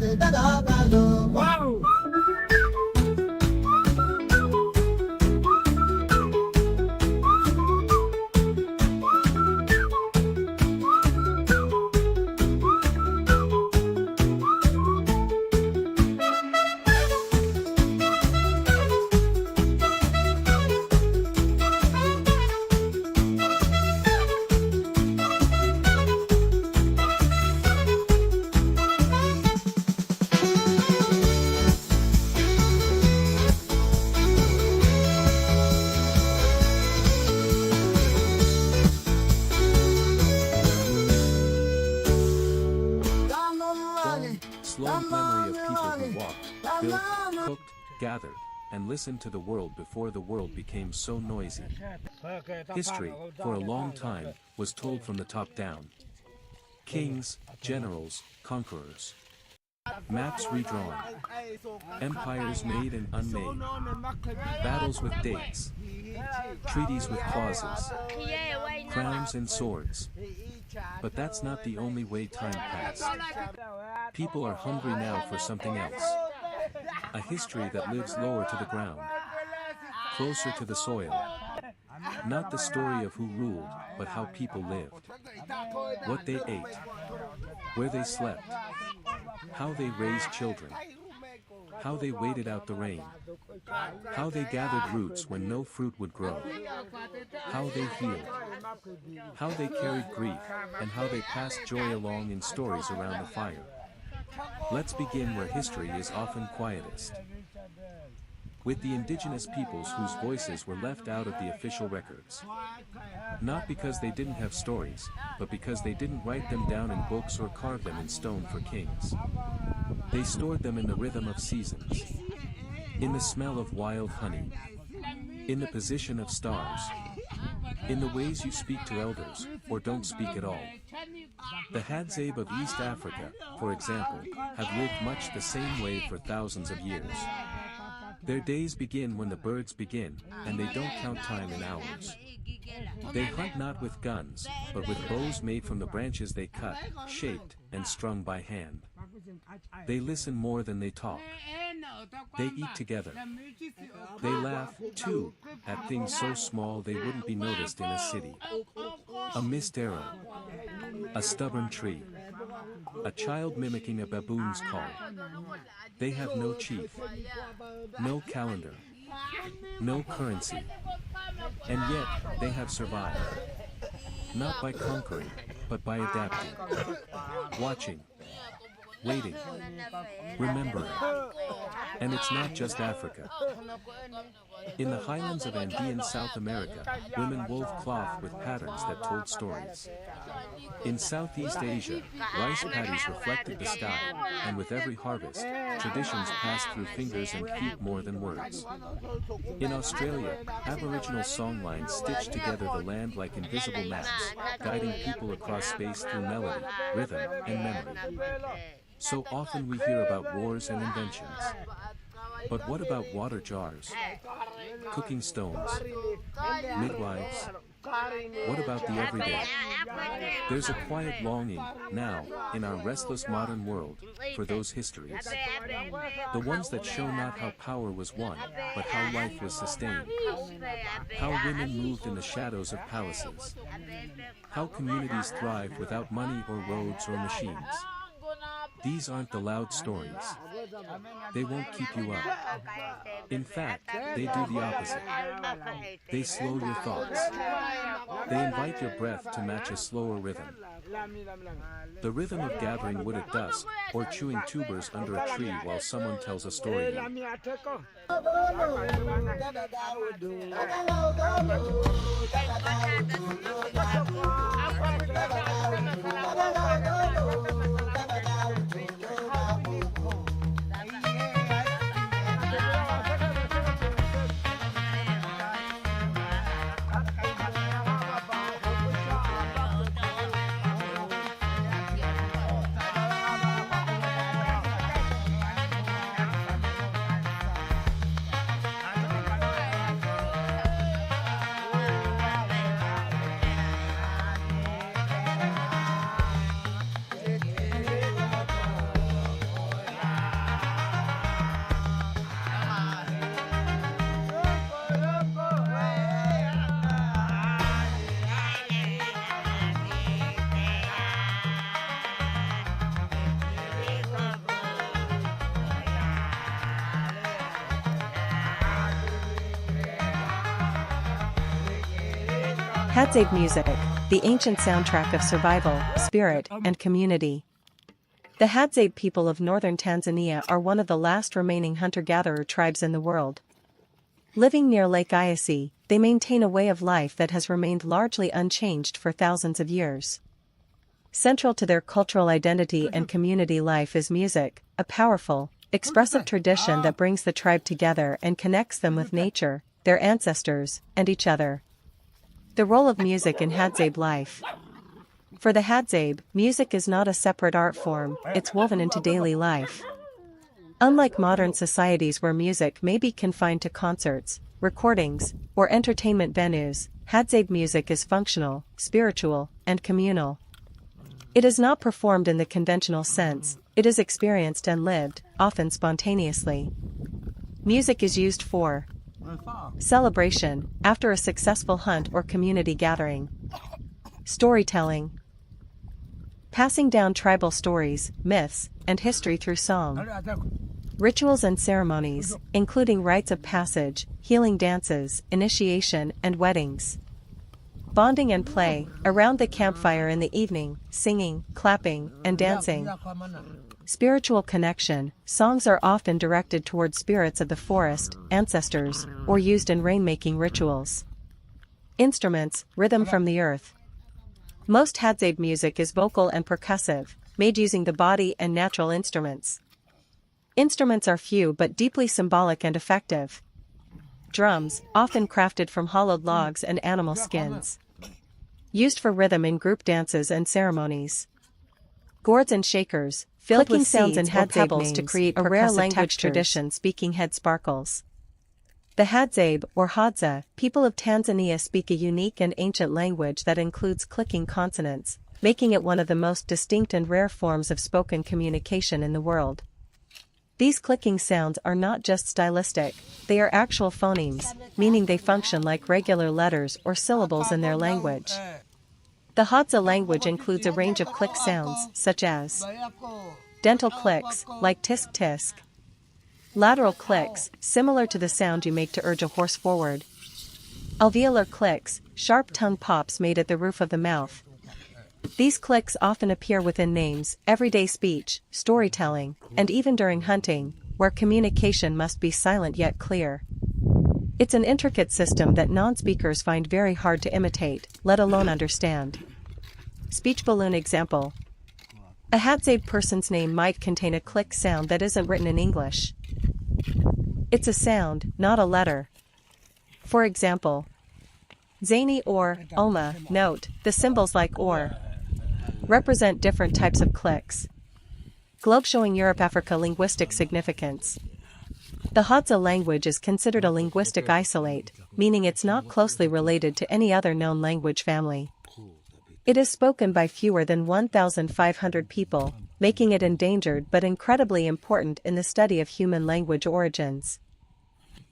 Wow! Slow memory of people who walked, built, cooked, gathered, and listened to the world before the world became so noisy. History, for a long time, was told from the top down. Kings, generals, conquerors. Maps redrawn. Empires made and unmade. Battles with dates. Treaties with clauses. Crowns and swords. But that's not the only way time passed. People are hungry now for something else. A history that lives lower to the ground. Closer to the soil. Not the story of who ruled, but how people lived. What they ate. Where they slept. How they raised children. How they waited out the rain. How they gathered roots when no fruit would grow. How they healed. How they carried grief, and how they passed joy along in stories around the fire. Let's begin where history is often quietest. With the indigenous peoples whose voices were left out of the official records. Not because they didn't have stories, but because they didn't write them down in books or carve them in stone for kings. They stored them in the rhythm of seasons. In the smell of wild honey. In the position of stars. In the ways you speak to elders, or don't speak at all. The Hadzabe of East Africa, for example, have lived much the same way for thousands of years. Their days begin when the birds begin, and they don't count time in hours. They hunt not with guns, but with bows made from the branches they cut, shaped, and strung by hand. They listen more than they talk. They eat together. They laugh, too, at things so small they wouldn't be noticed in a city. A missed arrow. A stubborn tree. A child mimicking a baboon's call. They have no chief. No calendar. No currency. And yet, they have survived. Not by conquering, but by adapting. Watching. Waiting. Remembering. And it's not just Africa. In the highlands of Andean South America, women wove cloth with patterns that told stories. In Southeast Asia, rice paddies reflected the sky, and with every harvest, traditions passed through fingers and feet more than words. In Australia, Aboriginal songlines stitched together the land like invisible maps, guiding people across space through melody, rhythm, and memory. So often we hear about wars and inventions. But what about water jars? Cooking stones? Midwives? What about the everyday? There's a quiet longing, now, in our restless modern world, for those histories. The ones that show not how power was won, but how life was sustained. How women moved in the shadows of palaces. How communities thrived without money or roads or machines. These aren't the loud stories. They won't keep you up. In fact, they do the opposite. They slow your thoughts. They invite your breath to match a slower rhythm. The rhythm of gathering wood at dusk, or chewing tubers under a tree while someone tells a story. Hadzabe music, the ancient soundtrack of survival, spirit, and community. The Hadzabe people of northern Tanzania are one of the last remaining hunter-gatherer tribes in the world. Living near Lake Eyasi, they maintain a way of life that has remained largely unchanged for thousands of years. Central to their cultural identity and community life is music, a powerful, expressive tradition that brings the tribe together and connects them with nature, their ancestors, and each other. The role of music in Hadzabe life. For the Hadzabe, music is not a separate art form, it's woven into daily life. Unlike modern societies where music may be confined to concerts, recordings, or entertainment venues, Hadzabe music is functional, spiritual, and communal. It is not performed in the conventional sense, it is experienced and lived, often spontaneously. Music is used for celebration, after a successful hunt or community gathering. Storytelling. Passing down tribal stories, myths, and history through song. Rituals and ceremonies, including rites of passage, healing dances, initiation, and weddings. Bonding and play, around the campfire in the evening, singing, clapping, and dancing. Spiritual connection, songs are often directed toward spirits of the forest, ancestors, or used in rainmaking rituals. Instruments, rhythm from the earth. Most Hadzabe music is vocal and percussive, made using the body and natural instruments. Instruments are few but deeply symbolic and effective. Drums, often crafted from hollowed logs and animal skins. Used for rhythm in group dances and ceremonies. Gourds and shakers, filled with sounds and head pebbles to create a rare language tradition speaking head sparkles. The Hadzabe, or Hadza, people of Tanzania speak a unique and ancient language that includes clicking consonants, making it one of the most distinct and rare forms of spoken communication in the world. These clicking sounds are not just stylistic, they are actual phonemes, meaning they function like regular letters or syllables in their language. The Hadza language includes a range of click sounds, such as dental clicks, like tisk-tisk. Lateral clicks, similar to the sound you make to urge a horse forward. Alveolar clicks, sharp tongue pops made at the roof of the mouth. These clicks often appear within names, everyday speech, storytelling, and even during hunting, where communication must be silent yet clear. It's an intricate system that non-speakers find very hard to imitate, let alone understand. Speech balloon example. A Hadzabe person's name might contain a click sound that isn't written in English. It's a sound, not a letter. For example, Zany or Oma, note, the symbols like or represent different types of clicks. Globe showing Europe-Africa linguistic significance. The Hadza language is considered a linguistic isolate, meaning it's not closely related to any other known language family. It is spoken by fewer than 1,500 people, making it endangered but incredibly important in the study of human language origins.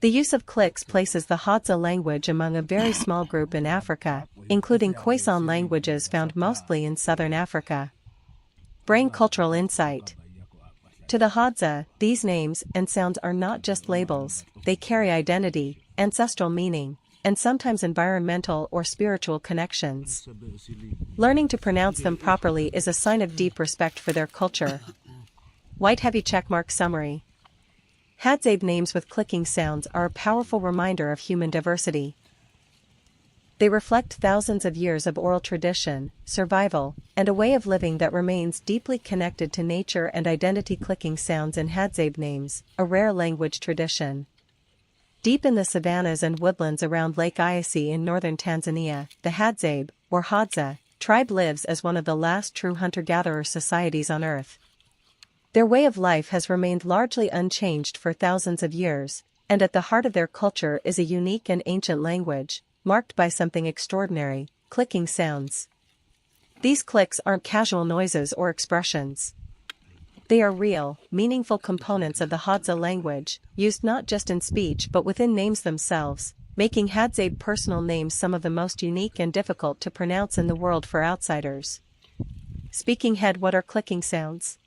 The use of clicks places the Hadza language among a very small group in Africa, including Khoisan languages found mostly in southern Africa. Brain cultural insight. To the Hadza, these names and sounds are not just labels, they carry identity, ancestral meaning, and sometimes environmental or spiritual connections. Learning to pronounce them properly is a sign of deep respect for their culture. White heavy checkmark summary. Hadzabe names with clicking sounds are a powerful reminder of human diversity. They reflect thousands of years of oral tradition, survival, and a way of living that remains deeply connected to nature and identity. Clicking sounds in Hadzabe names, a rare language tradition. Deep in the savannas and woodlands around Lake Eyasi in northern Tanzania, the Hadzabe, or Hadza, tribe lives as one of the last true hunter-gatherer societies on Earth. Their way of life has remained largely unchanged for thousands of years, and at the heart of their culture is a unique and ancient language, marked by something extraordinary, clicking sounds. These clicks aren't casual noises or expressions. They are real, meaningful components of the Hadza language, used not just in speech but within names themselves, making Hadzabe personal names some of the most unique and difficult to pronounce in the world for outsiders. Speaking head. What are clicking sounds?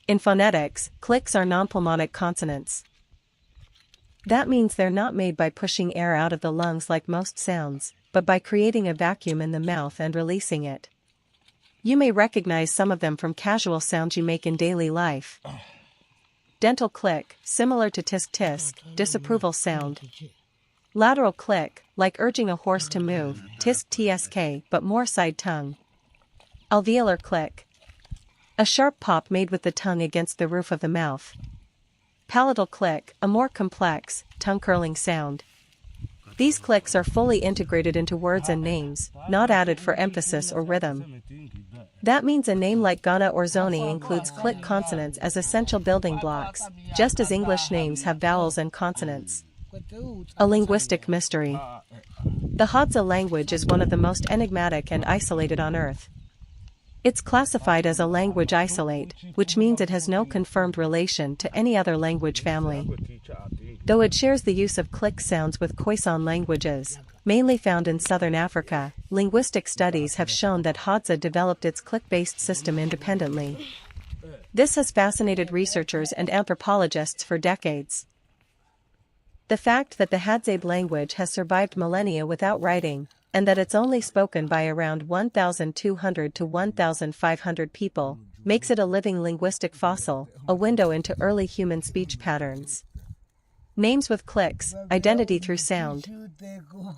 In phonetics, clicks are non-pulmonic consonants. That means they're not made by pushing air out of the lungs like most sounds, but by creating a vacuum in the mouth and releasing it. You may recognize some of them from casual sounds you make in daily life. Dental click, similar to tisk tisk, disapproval sound. Lateral click, like urging a horse to move, tisk tsk, but more side tongue. Alveolar click. A sharp pop made with the tongue against the roof of the mouth. Palatal click, a more complex, tongue-curling sound. These clicks are fully integrated into words and names, not added for emphasis or rhythm. That means a name like Ghana or Zoni includes click consonants as essential building blocks, just as English names have vowels and consonants. A linguistic mystery. The Hadza language is one of the most enigmatic and isolated on Earth. It's classified as a language isolate, which means it has no confirmed relation to any other language family. Though it shares the use of click sounds with Khoisan languages, mainly found in southern Africa, linguistic studies have shown that Hadza developed its click-based system independently. This has fascinated researchers and anthropologists for decades. The fact that the Hadzabe language has survived millennia without writing, and that it's only spoken by around 1,200 to 1,500 people, makes it a living linguistic fossil, a window into early human speech patterns. Names with clicks, identity through sound.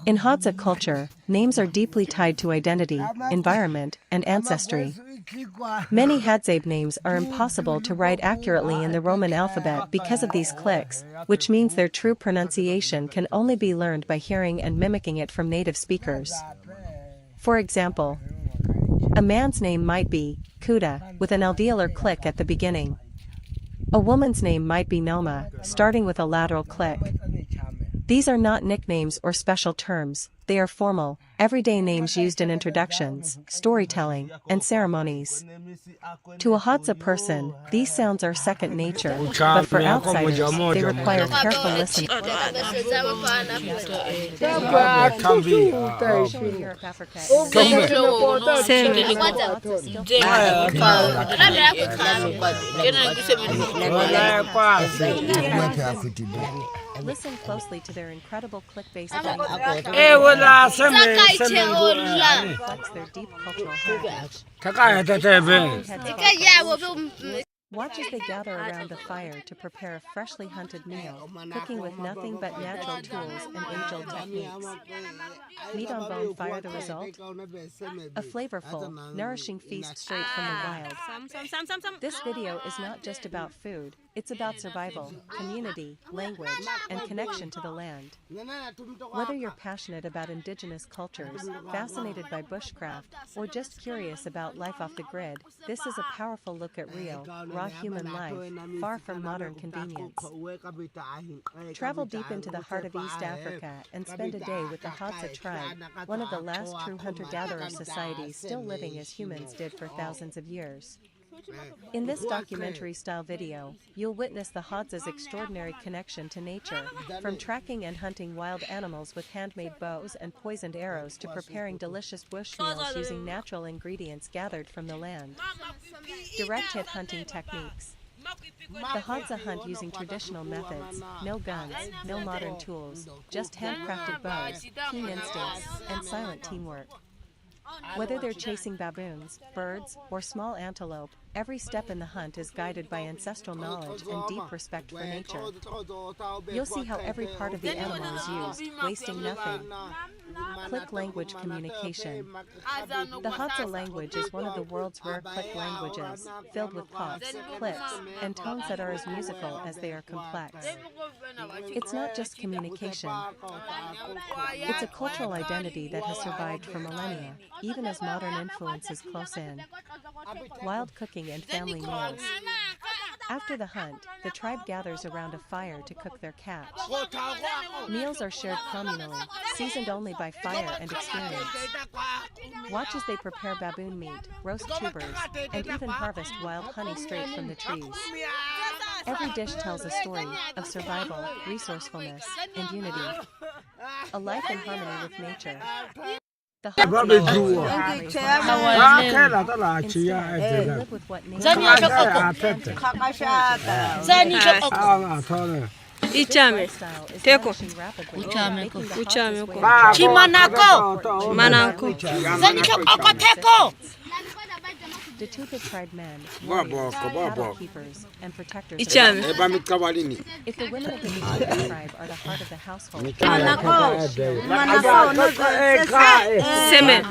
In Hadza culture, names are deeply tied to identity, environment, and ancestry. Many Hadzabe names are impossible to write accurately in the Roman alphabet because of these clicks, which means their true pronunciation can only be learned by hearing and mimicking it from native speakers. For example, a man's name might be Kuda, with an alveolar click at the beginning. A woman's name might be Noma, starting with a lateral click. These are not nicknames or special terms, they are formal, everyday names used in introductions, storytelling, and ceremonies. To a Hadza person, these sounds are second nature, but for outsiders, they require careful listening. Listen closely to their incredible click-based language. Reflects their deep cultural heritage. Watch as they gather around the fire to prepare a freshly hunted meal, cooking with nothing but natural tools and age-old techniques. Meat on bone fire the result? A flavorful, nourishing feast straight from the wild. This video is not just about food, it's about survival, community, language, and connection to the land. Whether you're passionate about indigenous cultures, fascinated by bushcraft, or just curious about life off the grid, this is a powerful look at real, raw human life, far from modern convenience. Travel deep into the heart of East Africa and spend a day with the Hadza tribe, one of the last true hunter-gatherer societies still living as humans did for thousands of years. In this documentary-style video, you'll witness the Hadza's extraordinary connection to nature, from tracking and hunting wild animals with handmade bows and poisoned arrows to preparing delicious bush meals using natural ingredients gathered from the land. Direct hit hunting techniques. The Hadza hunt using traditional methods, no guns, no modern tools, just handcrafted bows, keen instincts, and silent teamwork. Whether they're chasing baboons, birds, or small antelope, every step in the hunt is guided by ancestral knowledge and deep respect for nature. You'll see how every part of the animal is used, wasting nothing. Click language communication. The Hadza language is one of the world's rare click languages, filled with pops, clicks, and tones that are as musical as they are complex. It's not just communication. It's a cultural identity that has survived for millennia, even as modern influences close in. Wild cooking and family meals. After the hunt, the tribe gathers around a fire to cook their catch. Meals are shared communally, seasoned only by fire and experience. Watch as they prepare baboon meat, roast tubers, and even harvest wild honey straight from the trees. Every dish tells a story of survival, resourcefulness, and unity. A life in harmony with nature. The Hadza live with what nature Ichame. Teko. Uchame ko. Chimanako. Manako. Zanika oko teko. The Tupa tribe men, warriors, cattle keepers, and protectors of the Ichame. If the women of the Tupa tribe are the heart of the household, Seme.